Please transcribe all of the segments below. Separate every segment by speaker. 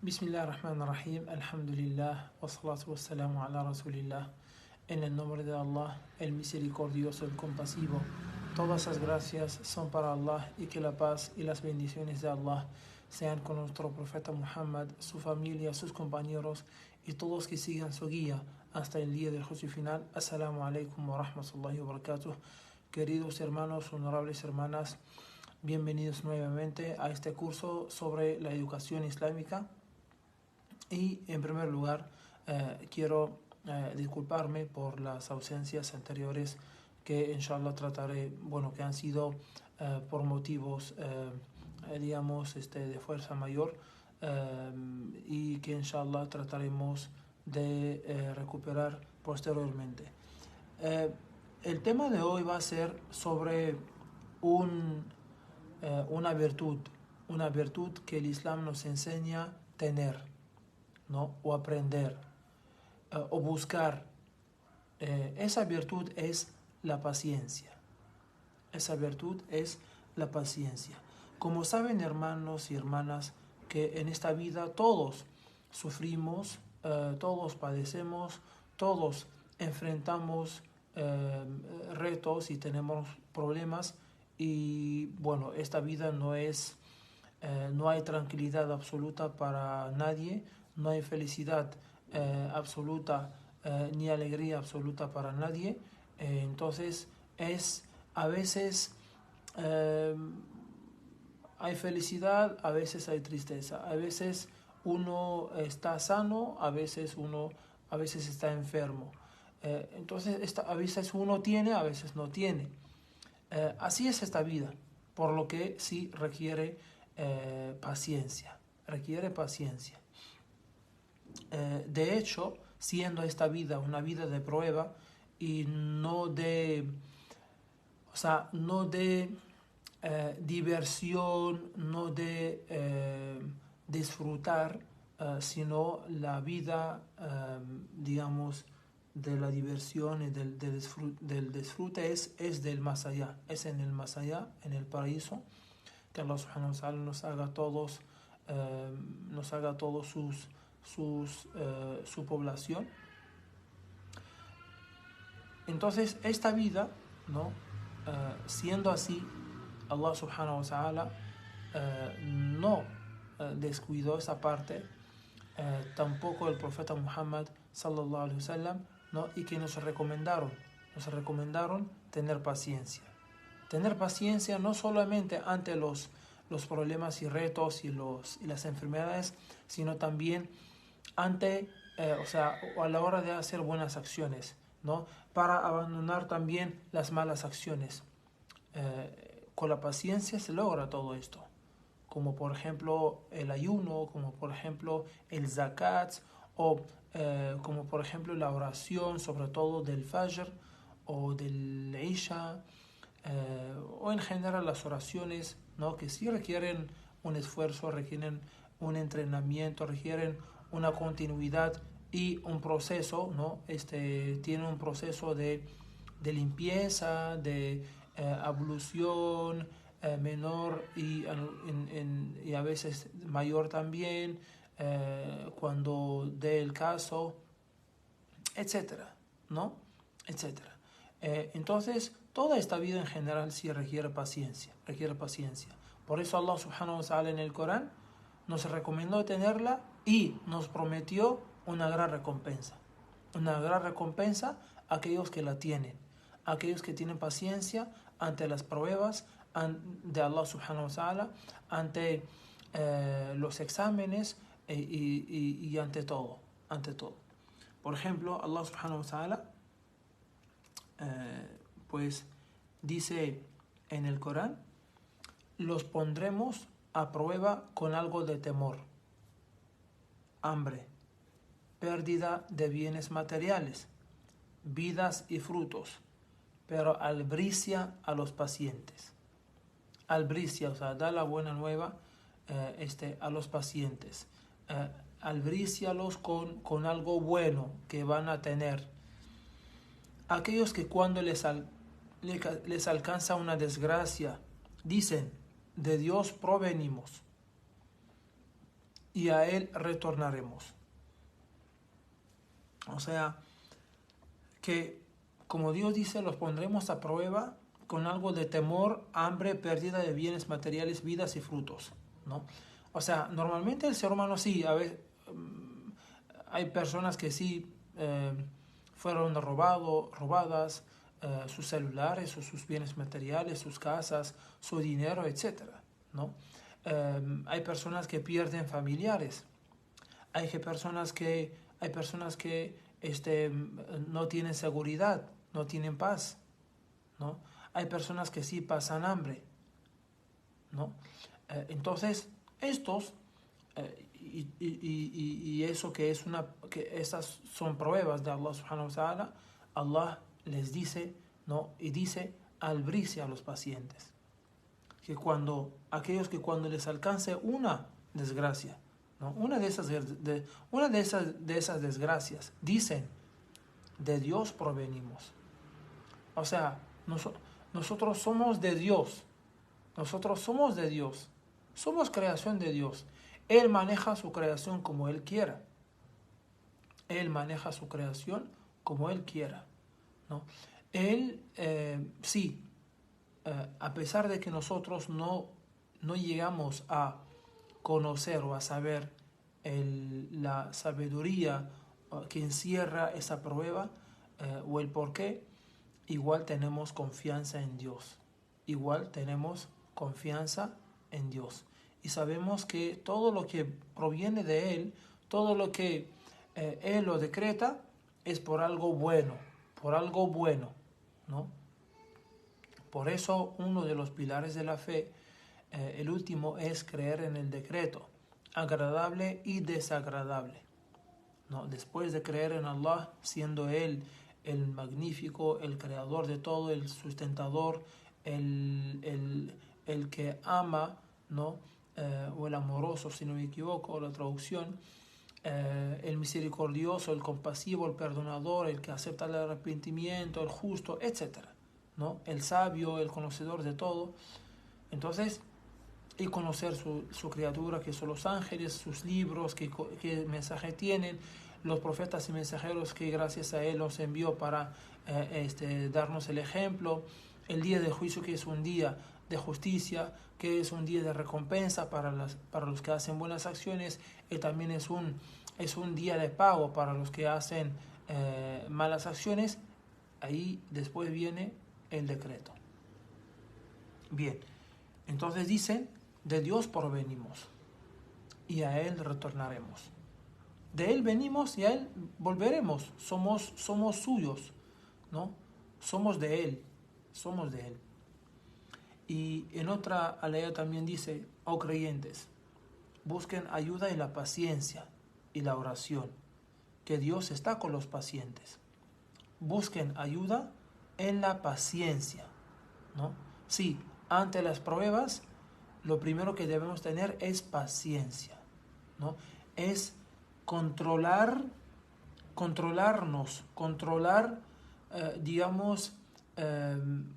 Speaker 1: Bismillah ar-Rahman ar-Rahim, alhamdulillah, wa salatu wa salamu ala rasulillah. En el nombre de Allah, el misericordioso, el compasivo. Todas las gracias son para Allah y que la paz y las bendiciones de Allah sean con nuestro profeta Muhammad, su familia, sus compañeros y todos que sigan su guía hasta el día del juicio final. Assalamu alaikum wa rahmatullahi wa barakatuh. Queridos hermanos, honorables hermanas, bienvenidos nuevamente a este curso sobre la educación islámica. Y en primer lugar quiero disculparme por las ausencias anteriores que inshallah trataré, que han sido por motivos de fuerza mayor y que inshallah trataremos de recuperar posteriormente. El tema de hoy va a ser sobre una virtud que el Islam nos enseña tener, ¿no? O aprender o buscar. Esa virtud es la paciencia. Esa virtud es la paciencia. Como saben, hermanos y hermanas, que en esta vida todos sufrimos, todos padecemos, todos enfrentamos retos y tenemos problemas, y esta vida no hay tranquilidad absoluta para nadie, no hay felicidad absoluta ni alegría absoluta para nadie. Entonces a veces hay felicidad, a veces hay tristeza, a veces uno está sano, a veces está enfermo. Entonces a veces uno tiene, a veces no tiene. Así es esta vida, por lo que sí requiere paciencia. De hecho, siendo esta vida una vida de prueba y no de diversión, no de disfrutar, sino la vida, de la diversión y del disfrute es del más allá, es en el más allá, en el paraíso. Que Allah subhanahu wa ta'ala nos haga todos su población. Entonces esta vida, ¿no? Siendo así, Allah subhanahu wa ta'ala no descuidó esa parte, tampoco el profeta Muhammad sallallahu alaihi wasallam, ¿no? Y que nos recomendaron tener paciencia no solamente ante los problemas y retos y las enfermedades, sino también ante a la hora de hacer buenas acciones, ¿no? Para abandonar también las malas acciones. Con la paciencia se logra todo esto, como por ejemplo el ayuno, como por ejemplo el zakat, o como por ejemplo la oración, sobre todo del Fajr o del Isha, o en general las oraciones, ¿no? Que sí requieren un esfuerzo, requieren un entrenamiento, requieren una continuidad y un proceso, ¿no? Tiene un proceso de limpieza, de ablución menor y a veces mayor también, cuando dé el caso, etcétera, ¿no? Etcétera. Entonces, toda esta vida en general sí requiere paciencia. Por eso Allah subhanahu wa ta'ala en el Corán nos recomendó tenerla y nos prometió una gran recompensa. Una gran recompensa a aquellos que la tienen, aquellos que tienen paciencia ante las pruebas de Allah subhanahu wa ta'ala, ante los exámenes y ante todo. Por ejemplo, Allah subhanahu wa ta'ala pues dice en el Corán: los pondremos a prueba con algo de temor, hambre, pérdida de bienes materiales, vidas y frutos, pero albricia a los pacientes. Albricia, da la buena nueva a los pacientes. Albrícialos con algo bueno que van a tener. Aquellos que cuando les alcanza una desgracia dicen: de Dios provenimos, y a Él retornaremos. O sea, que como Dios dice, los pondremos a prueba con algo de temor, hambre, pérdida de bienes materiales, vidas y frutos, ¿no? O sea, normalmente el ser humano sí, a veces hay personas que sí fueron robadas, sus celulares o sus bienes materiales, sus casas, su dinero, etcétera, ¿no? Hay personas que pierden familiares, hay personas que no tienen seguridad, no tienen paz, ¿no? Hay personas que sí pasan hambre, ¿no? Entonces, estos, y eso que esas son pruebas de Allah subhanahu wa ta'ala, Allah les dice, ¿no? Y dice, albrice a los pacientes, que aquellos que cuando les alcance una desgracia, ¿no? Una de esas desgracias, dicen, de Dios provenimos. O sea, nosotros somos de Dios. Nosotros somos de Dios. Somos creación de Dios. Él maneja su creación como Él quiera. Él maneja su creación como Él quiera, ¿no? Él, sí, a pesar de que nosotros no llegamos a conocer o a saber la sabiduría que encierra esa prueba o el porqué, igual tenemos confianza en Dios. Igual tenemos confianza en Dios. Y sabemos que todo lo que proviene de Él, todo lo que Él lo decreta, es por algo bueno, ¿no? Por eso uno de los pilares de la fe, el último, es creer en el decreto, agradable y desagradable, ¿no? Después de creer en Allah, siendo Él el magnífico, el creador de todo, el sustentador, el que ama, ¿no? O el amoroso, si no me equivoco, la traducción, el misericordioso, el compasivo, el perdonador, el que acepta el arrepentimiento, el justo, etc., ¿no? El sabio, el conocedor de todo. Entonces, y conocer su criatura, que son los ángeles, sus libros, qué mensaje tienen, los profetas y mensajeros que gracias a Él los envió para darnos el ejemplo, el día del juicio, que es un día de justicia, que es un día de recompensa para los que hacen buenas acciones, y también es un día de pago para los que hacen malas acciones. Ahí después viene el decreto. Bien, entonces dicen, de Dios provenimos y a Él retornaremos. De Él venimos y a Él volveremos. Somos suyos, ¿no? Somos de Él. Y en otra alaya también dice, oh creyentes, busquen ayuda en la paciencia y la oración, que Dios está con los pacientes. Busquen ayuda en la paciencia, ¿no? Sí, ante las pruebas, lo primero que debemos tener es paciencia, ¿no? Es controlarnos, digamos,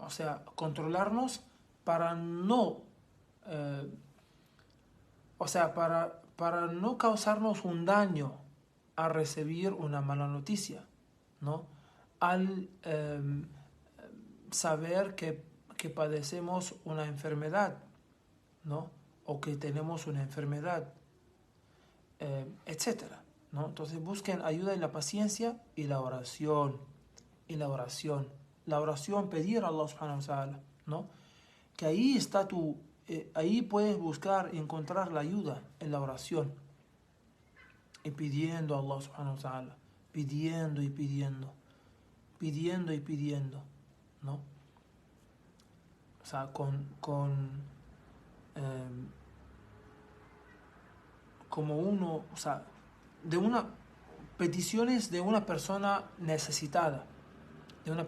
Speaker 1: o sea, controlarnos para no, o sea, para no causarnos un daño al recibir una mala noticia, ¿no? Al saber que padecemos una enfermedad, ¿no? O que tenemos una enfermedad, etcétera, ¿no? Entonces busquen ayuda en la paciencia y la oración. La oración, pedir a Allah subhanahu wa ta'ala, ¿no? Que ahí está ahí puedes buscar y encontrar la ayuda en la oración. Y pidiendo a Allah subhanahu wa ta'ala, pidiendo, ¿no? O sea, como uno, o sea, peticiones de una persona necesitada, Y una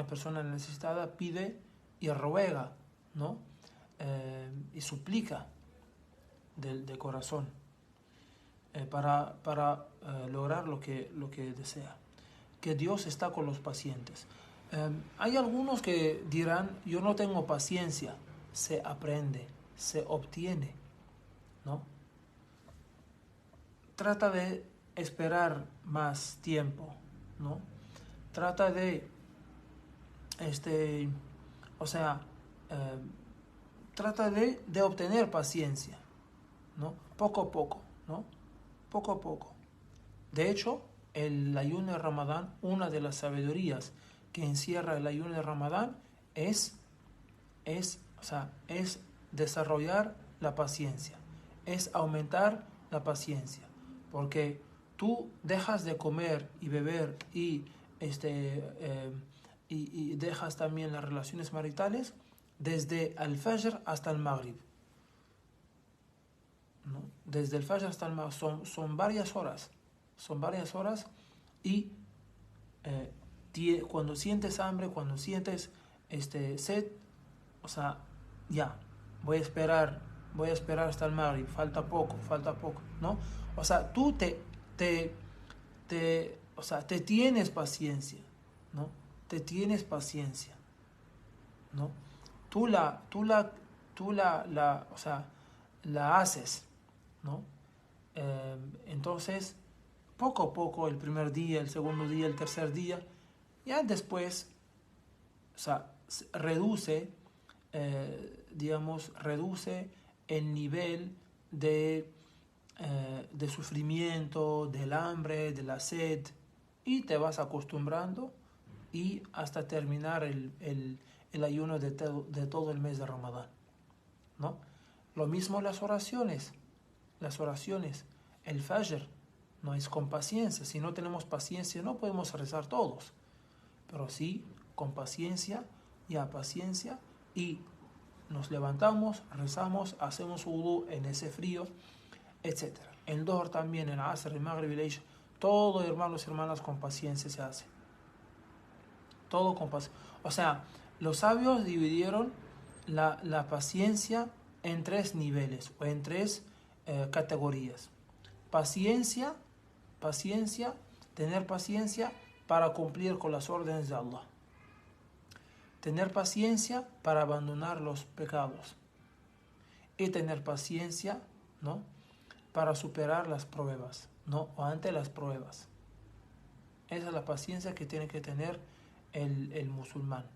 Speaker 1: persona necesitada pide y ruega, ¿no? Y suplica de corazón para lograr lo que desea. Que Dios está con los pacientes. Hay algunos que dirán, yo no tengo paciencia, se aprende, se obtiene, ¿no? Trata de esperar más tiempo, ¿no? Trata de, o sea, eh, trata de obtener paciencia, ¿no? Poco a poco, ¿no? Poco a poco. De hecho, el ayuno de Ramadán, una de las sabidurías que encierra el ayuno de Ramadán es desarrollar la paciencia, es aumentar la paciencia, porque tú dejas de comer y beber y dejas también las relaciones maritales desde el Fajr hasta el Maghrib, ¿no? Desde el Fajr hasta el Maghrib son varias horas, y cuando sientes hambre, cuando sientes sed, o sea, ya, voy a esperar hasta el Maghrib, falta poco, ¿no? O sea, tú te tienes paciencia, ¿no? Te tienes paciencia, ¿no? Tú o sea, la haces, ¿no? Entonces, poco a poco, el primer día, el segundo día, el tercer día, ya después, o sea, reduce reduce el nivel de sufrimiento, del hambre, de la sed, y te vas acostumbrando y hasta terminar el ayuno de todo el mes de Ramadán, ¿no? Lo mismo las oraciones, el Fajr, no es con paciencia. Si no tenemos paciencia no podemos rezar todos, pero sí con paciencia y nos levantamos, rezamos, hacemos wudu en ese frío, etc. El Dohr también, el Asr, el Maghrib, el Isha, todo, hermanos y hermanas, con paciencia se hace. Todo con paciencia. O sea, los sabios dividieron la paciencia en tres niveles o en tres categorías. Paciencia, tener paciencia para cumplir con las órdenes de Allah. Tener paciencia para abandonar los pecados. Y tener paciencia, ¿no?, para superar las pruebas, ¿no?, o ante las pruebas. Esa es la paciencia que tiene que tener el musulmán.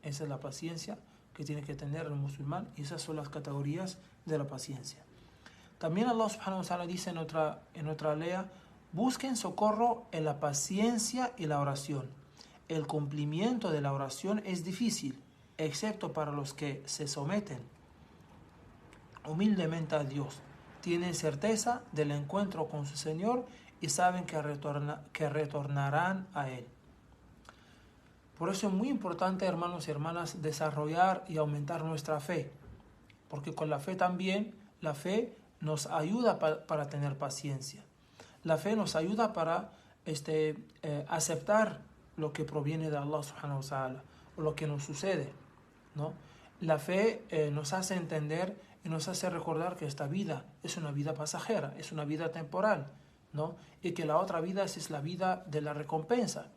Speaker 1: Esa es la paciencia que tiene que tener el musulmán, y esas son las categorías de la paciencia. También Allah subhanahu wa ta'ala dice en otra lea: busquen socorro en la paciencia y la oración. El cumplimiento de la oración es difícil, excepto para los que se someten humildemente a Dios. Tienen certeza del encuentro con su Señor y saben que retornarán a Él. Por eso es muy importante, hermanos y hermanas, desarrollar y aumentar nuestra fe, porque con la fe también, la fe nos ayuda para tener paciencia. La fe nos ayuda para aceptar lo que proviene de Allah subhanahu wa ta'ala, o lo que nos sucede, ¿no? La fe nos hace entender y nos hace recordar que esta vida es una vida pasajera, es una vida temporal, ¿no? Y que la otra vida es la vida de la recompensa.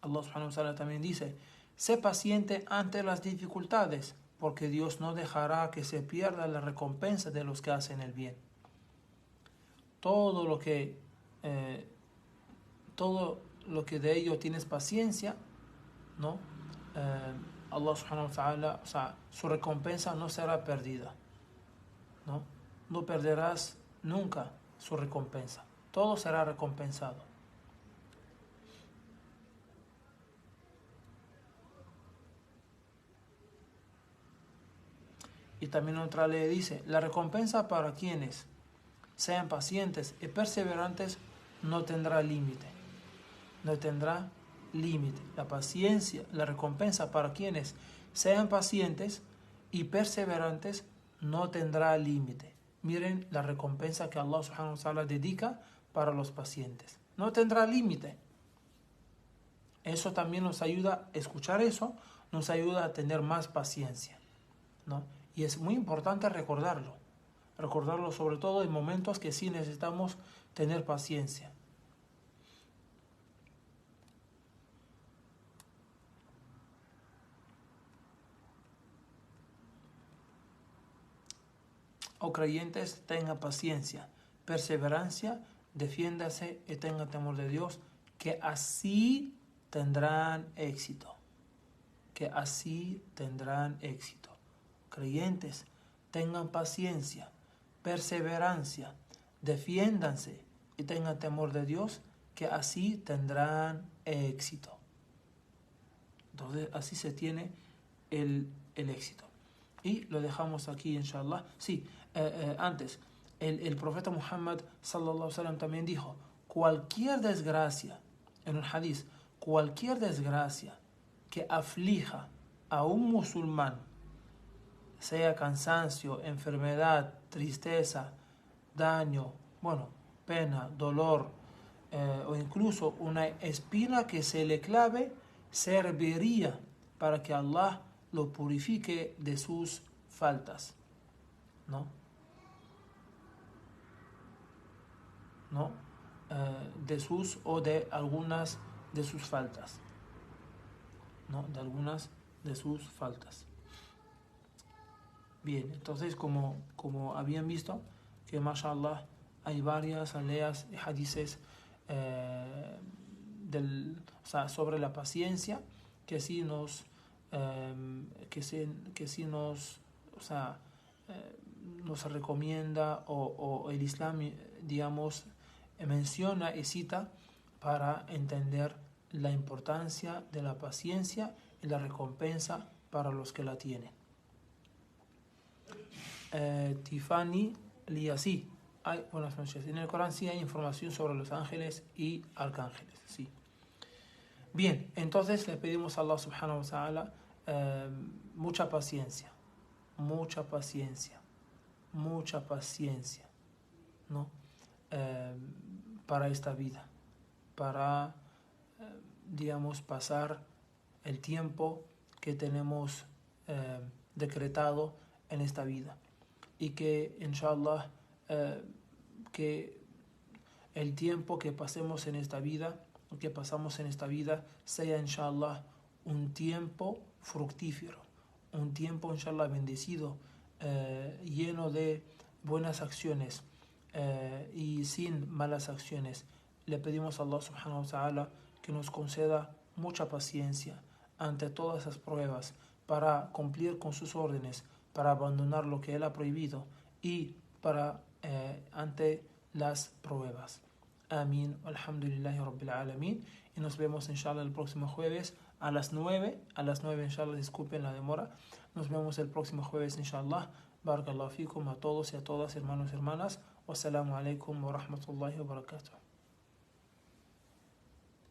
Speaker 1: Allah subhanahu wa ta'ala también dice: sé paciente ante las dificultades, porque Dios no dejará que se pierda la recompensa de los que hacen el bien. Todo lo que de ello tienes paciencia, ¿no? Allah subhanahu wa ta'ala, o sea, su recompensa no será perdida, ¿no? No perderás nunca su recompensa. Todo será recompensado. Y también otra ley dice: la recompensa para quienes sean pacientes y perseverantes no tendrá límite. No tendrá límite. La paciencia, la recompensa para quienes sean pacientes y perseverantes no tendrá límite. Miren la recompensa que Allah subhanahu wa ta'ala dedica para los pacientes. No tendrá límite. Eso también nos ayuda, escuchar eso nos ayuda a tener más paciencia, ¿no? Y es muy importante recordarlo sobre todo en momentos que sí necesitamos tener paciencia. oh creyentes, tengan paciencia, perseverancia, defiéndase y tengan temor de Dios, que así tendrán éxito. Que así tendrán éxito. Creyentes, tengan paciencia, perseverancia, defiéndanse y tengan temor de Dios, que así tendrán éxito. Entonces, así se tiene el éxito. Y lo dejamos aquí, inshallah. Sí, antes, el profeta Muhammad sallallahu alaihi wasallam también dijo, cualquier desgracia, en un hadith, cualquier desgracia que aflija a un musulmán, sea cansancio, enfermedad, tristeza, daño, pena, dolor, o incluso una espina que se le clave, serviría para que Allah lo purifique de sus faltas, ¿no? De sus o de algunas de sus faltas, ¿no? De algunas de sus faltas. Bien, entonces como habían visto, que mashallah hay varias aleas y hadices sobre la paciencia que sí nos nos recomienda o el Islam, digamos, menciona y cita para entender la importancia de la paciencia y la recompensa para los que la tienen. Tiffany Lía, sí, hay buenas noches. En el Corán sí hay información sobre los ángeles y arcángeles, sí. Bien, entonces le pedimos a Allah subhanahu wa ta'ala mucha paciencia, ¿no? Para esta vida, para, digamos, pasar el tiempo que tenemos decretado en esta vida. Y que, inshallah, que el tiempo que pasamos en esta vida sea, inshallah, un tiempo fructífero, un tiempo, inshallah, bendecido, lleno de buenas acciones y sin malas acciones. Le pedimos a Allah subhanahu wa ta'ala que nos conceda mucha paciencia ante todas esas pruebas para cumplir con sus órdenes, para abandonar lo que Él ha prohibido y para ante las pruebas. Amén. Alhamdulillahi Rabbil Alamin. Y nos vemos inshallah el próximo jueves a las 9. A las 9 inshallah, disculpen la demora. Nos vemos el próximo jueves inshallah. Barakallahu fikum a todos y a todas, hermanos y hermanas. Wassalamu alaikum wa rahmatullahi wa barakatuh.